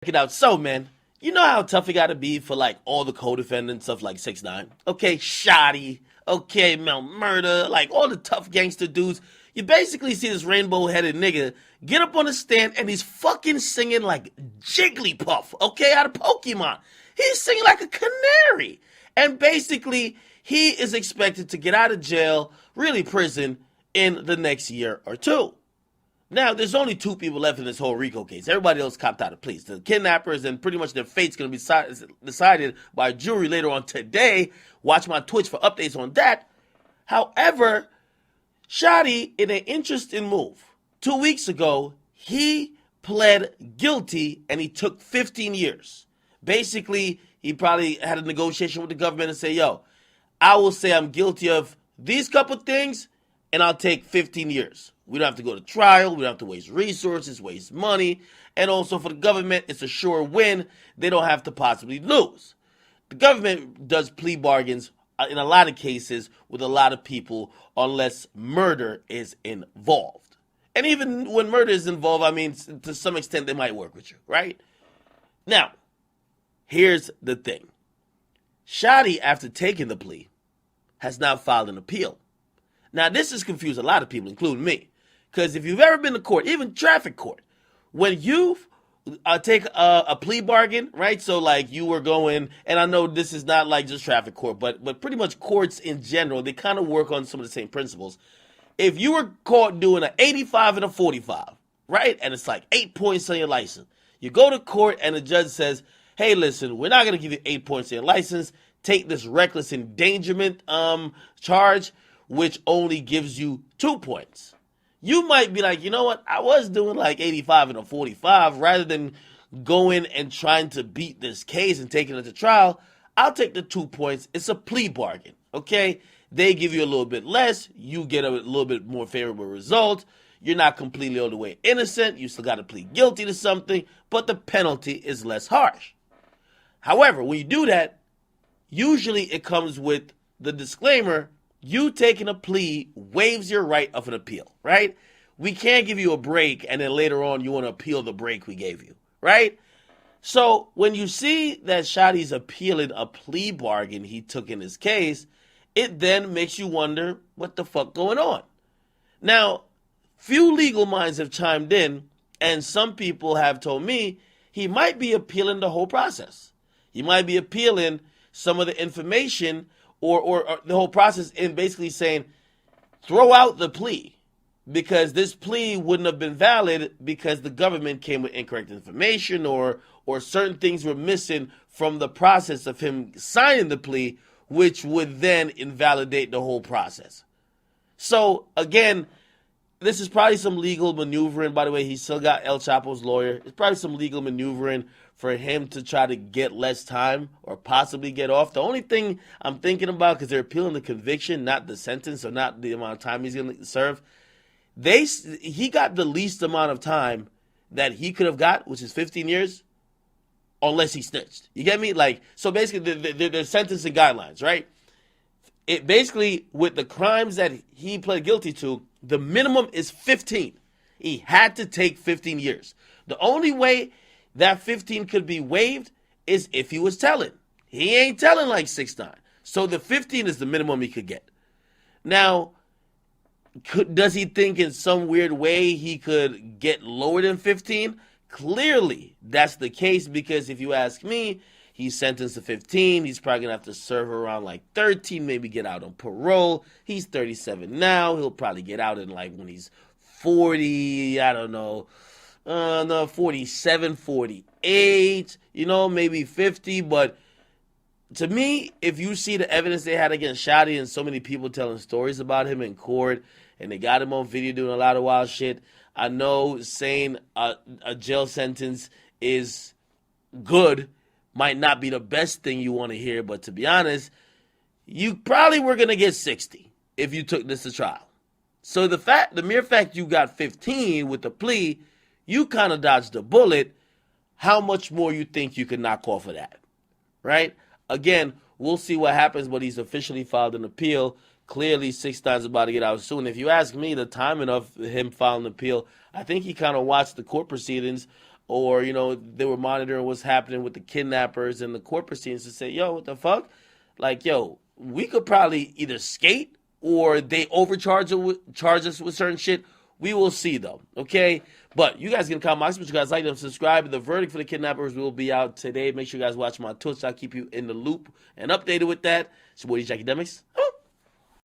check it out. So, man, you know how tough it got to be for, like, all the co-defendants of, like, 6ix9ine? Okay, Shotti. Okay, Mount Murder. Like, all the tough gangster dudes. You basically see this rainbow-headed nigga get up on the stand and he's fucking singing like Jigglypuff, okay, out of Pokemon. He's singing like a canary. And basically, he is expected to get out of jail, really prison, in the next year or two. Now, there's only two people left in this whole RICO case. Everybody else copped out of pleas. The kidnappers, and pretty much their fate's going to be decided by a jury later on today. Watch my Twitch for updates on that. However, Shotti, in an interesting move, 2 weeks ago, he pled guilty and he took 15 years. Basically, he probably had a negotiation with the government and say, yo, I will say I'm guilty of these couple things and I'll take 15 years. We don't have to go to trial. We don't have to waste resources, waste money. And also for the government, it's a sure win. They don't have to possibly lose. The government does plea bargains in a lot of cases with a lot of people unless murder is involved. And even when murder is involved, I mean, to some extent, they might work with you, right? Now, here's the thing. Shotti, after taking the plea, has now filed an appeal. Now, this has confused a lot of people, including me. Because if you've ever been to court, even traffic court, when you take a plea bargain, right? So, like, you were going, and I know this is not like just traffic court, but pretty much courts in general, they kind of work on some of the same principles. If you were caught doing an 85 and a 45, right? And it's like 8 points on your license. You go to court and the judge says, hey, listen, we're not going to give you 8 points on your license. Take this reckless endangerment charge, which only gives you 2 points. You might be like, you know what? I was doing like 85 and a 45. Rather than going and trying to beat this case and taking it to trial, I'll take the 2 points. It's a plea bargain, okay? They give you a little bit less. You get a little bit more favorable result. You're not completely all the way innocent. You still got to plead guilty to something, but the penalty is less harsh. However, when you do that, usually it comes with the disclaimer, you taking a plea waives your right of an appeal, right? We can't give you a break and then later on you want to appeal the break we gave you, right? So when you see that Shotti's appealing a plea bargain he took in his case, it then makes you wonder what the fuck going on. Now, few legal minds have chimed in, and some people have told me he might be appealing the whole process. He might be appealing some of the information or the whole process in basically saying, throw out the plea because this plea wouldn't have been valid because the government came with incorrect information or certain things were missing from the process of him signing the plea, which would then invalidate the whole process. So, again, this is probably some legal maneuvering. By the way, he still got El Chapo's lawyer. It's probably some legal maneuvering for him to try to get less time or possibly get off. The only thing I'm thinking about, because they're appealing the conviction, not the sentence or not the amount of time he's going to serve, he got the least amount of time that he could have got, which is 15 years, unless he snitched. You get me? Like, so basically, they're sentencing guidelines, right? It basically, with the crimes that he pled guilty to, the minimum is 15. He had to take 15 years. The only way that 15 could be waived is if he was telling. He ain't telling like 6ix9ine. So the 15 is the minimum he could get. Now, does he think in some weird way he could get lower than 15? Clearly, that's the case because if you ask me, he's sentenced to 15. He's probably going to have to serve around like 13, maybe get out on parole. He's 37 now. He'll probably get out in like when he's 40, I don't know. No, 47, 48, maybe 50. But to me, if you see the evidence they had against Shotti and so many people telling stories about him in court, and they got him on video doing a lot of wild shit, I know saying a jail sentence is good might not be the best thing you want to hear, but to be honest, you probably were going to get 60 if you took this to trial. So the mere fact you got 15 with the plea, you kind of dodged a bullet. How much more you think you could knock off of that, right? Again, we'll see what happens, but he's officially filed an appeal. Clearly, 6ix9ine's about to get out soon. If you ask me, the timing of him filing an appeal, I think he kind of watched the court proceedings or they were monitoring what's happening with the kidnappers and the corporate scenes to say, yo, what the fuck? Like, yo, we could probably either skate or they charge us with certain shit. We will see, though, okay? But you guys can comment box, but you guys like them, subscribe. The verdict for the kidnappers will be out today. Make sure you guys watch my Twitch. I'll keep you in the loop and updated with that. It's your boy, Jackie Demics.